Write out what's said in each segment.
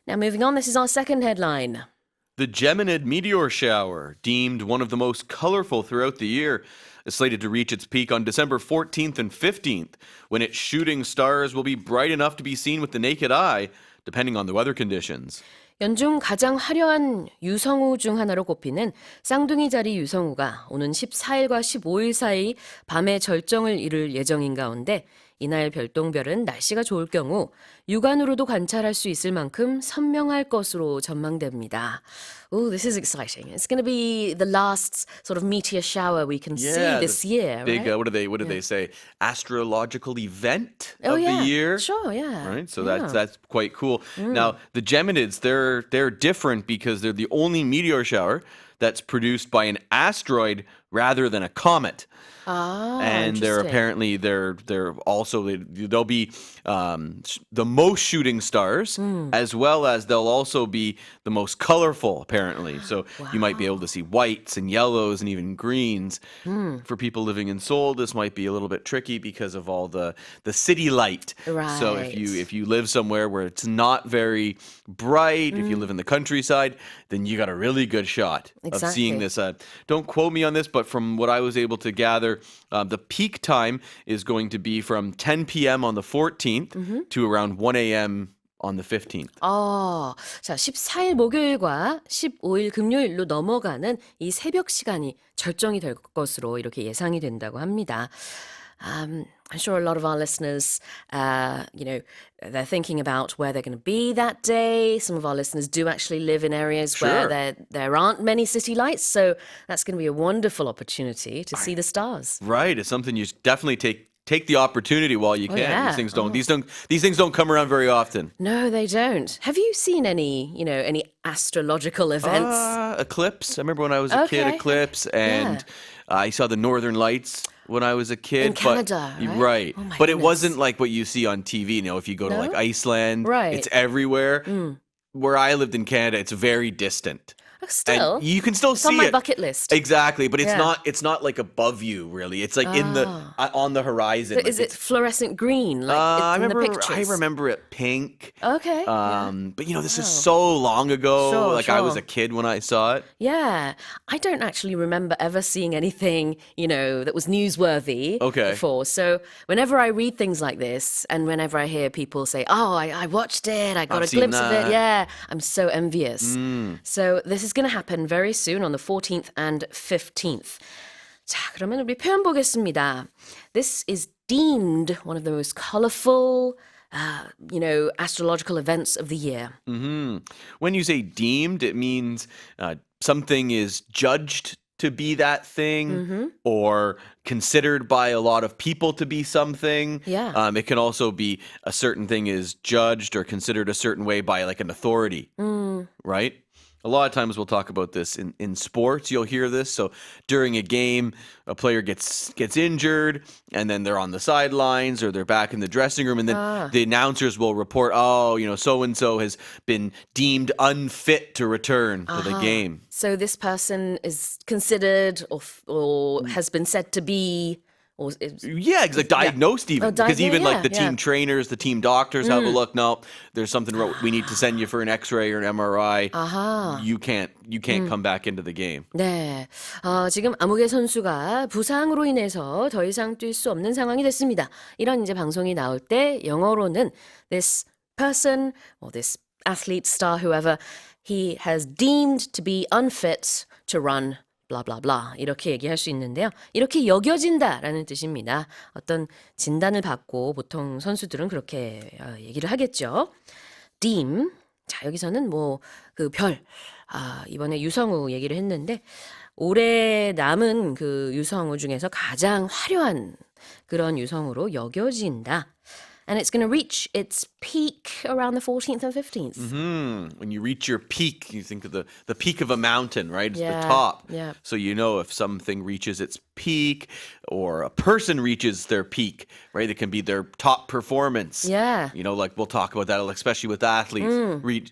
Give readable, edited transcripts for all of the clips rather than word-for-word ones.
Now, moving on, this is our second headline. The Geminid meteor shower, deemed one of the most colorful throughout the year, is slated to reach its peak on December 14th and 15th, when its shooting stars will be bright enough to be seen with the naked eye, depending on the weather conditions. 연중 가장 화려한 유성우 중 하나로 꼽히는 쌍둥이자리 유성우가 오는 14일과 15일 사이 밤의 절정을 이룰 예정인 가운데 이날 별똥별은 날씨가 좋을 경우 육안으로도 관찰할 수 있을 만큼 선명할 것으로 전망됩니다. Oh, this is exciting. It's going to be the last sort of meteor shower we can see this year, Big, right? what do they say? Astrological event Oh, of yeah. the year. Sure, yeah. Right, so that's quite cool. Now the Geminids, they're different because they're the only meteor shower that's produced by an asteroid rather than a comet. And they're apparently they'll be the most shooting stars, as well as they'll also be the most colorful apparently. So you might be able to see whites and yellows and even greens. For people living in Seoul, this might be a little bit tricky because of all the city light. Right. So if you live somewhere where it's not very bright, if you live in the countryside, then you got a really good shot of seeing this. Don't quote me on this, but from what I was able to gather, the peak time is going to be from 10 p.m. on the 14th to around 1 a.m. on the 15th. 자, 14일 목요일과 15일 금요일로 넘어가는 이 새벽 시간이 절정이 될 것으로 이렇게 예상이 된다고 합니다. I'm sure a lot of our listeners, they're thinking about where they're going to be that day. Some of our listeners do actually live in areas where there aren't many city lights, so that's going to be a wonderful opportunity to see the stars. Right, it's something you definitely take the opportunity while you can. yeah. These things don't come around very often. No, they don't. Have you seen any astrological events? Eclipse. I remember when I was a kid, eclipse, and I saw the Northern Lights when I was a kid. In Canada, right? Right. Oh my But it goodness. wasn't like what you see on TV. If you go to like Iceland, Right. it's everywhere. Where I lived in Canada, it's very distant. Still, And you can still it's see on my it. bucket list. Exactly, but it's not like above you really. It's like in the on the horizon. So Like is it fluorescent green like I in the remember pictures? I remember it pink. Okay. But this is so long ago. Sure, I was sure. a kid when I saw it. Yeah, I don't actually remember ever seeing anything, that was newsworthy before. So whenever I read things like this and whenever I hear people say, oh, I watched it, I got I've a glimpse seen of that. it, yeah, I'm so envious. So this is going to happen very soon on the 14th and 15th. 자, 그러면 우리 표현 보겠습니다. This is deemed one of the most colorful, astrological events of the year. When you say deemed, it means something is judged to be that thing or considered by a lot of people to be something. Yeah. It can also be a certain thing is judged or considered a certain way by like an authority, right? A lot of times we'll talk about this in sports. You'll hear this. So during a game, a player gets injured, and then they're on the sidelines or they're back in the dressing room, and then the announcers will report, so-and-so has been deemed unfit to return to the game. So this person is considered or has been said to be... Yeah, it's like diagnosed even. Because even like the team trainers, the team doctors have a look. No, there's something wrong. We need to send you for an X-ray or an MRI. You can't come back into the game. 네, 지금 아무개 선수가 부상으로 인해서 더 이상 뛸 수 없는 상황이 됐습니다. 이런 이제 방송이 나올 때 영어로는 this person or this athlete, star, whoever, he has deemed to be unfit to run blah blah blah 이렇게 얘기할 수 있는데요. 이렇게 여겨진다라는 뜻입니다. 어떤 진단을 받고 보통 선수들은 그렇게 얘기를 하겠죠. deem. 자, 여기서는 그 별. 이번에 유성우 얘기를 했는데 올해 남은 그 유성우 중에서 가장 화려한 그런 유성우로 여겨진다. And it's going to reach its peak around the 14th and 15th. When you reach your peak, you think of the peak of a mountain, right? It's the Yeah, top. yeah. So if something reaches its peak or a person reaches their peak, right? It can be their top performance. Yeah. Like we'll talk about that, especially with athletes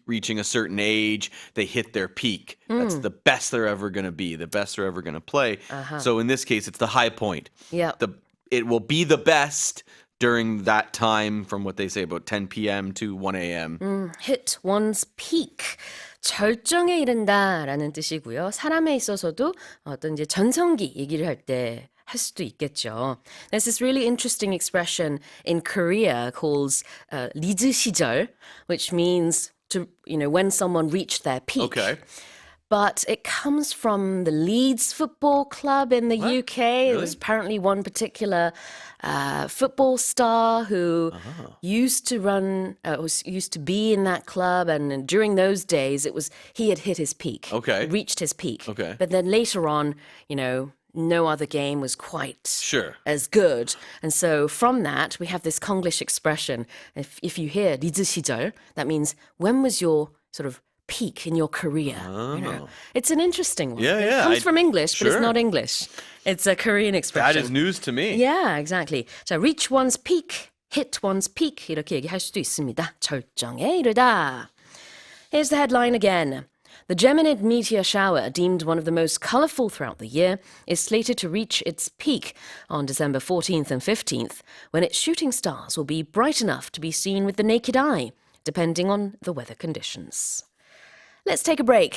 reaching a certain age, they hit their peak. That's the best they're ever going to be, the best they're ever going to play. So in this case, it's the high point. Yeah. It will be the best during that time from what they say about 10 p.m. to 1 a.m. hit one's peak. 절정에 이른다라는 뜻이고요. 사람에 있어서도 어떤 이제 전성기 얘기를 할 때 할 수도 있겠죠. There's this really interesting expression in Korea called 리즈 시절, which means to, when someone reached their peak. Okay. But it comes from the Leeds Football Club in the UK. It was apparently one particular football star who used to be in that club, and during those days, he had hit his peak. Okay. Reached his peak. Okay. But then later on, no other game was quite as good. And so from that, we have this Konglish expression. If you hear 리즈 시절, that means when was your sort of peak in your career? It's an interesting one. Yeah, It yeah. comes from English, but it's Sure. not English. It's a Korean expression. That is news to me. Yeah, exactly. 자, reach one's peak, hit one's peak 이렇게 얘기할 수도 있습니다. 절정에 이르다. Here's the headline again. The Geminid meteor shower, deemed one of the most colourful throughout the year, is slated to reach its peak on December 14th and 15th, when its shooting stars will be bright enough to be seen with the naked eye, depending on the weather conditions. Let's take a break.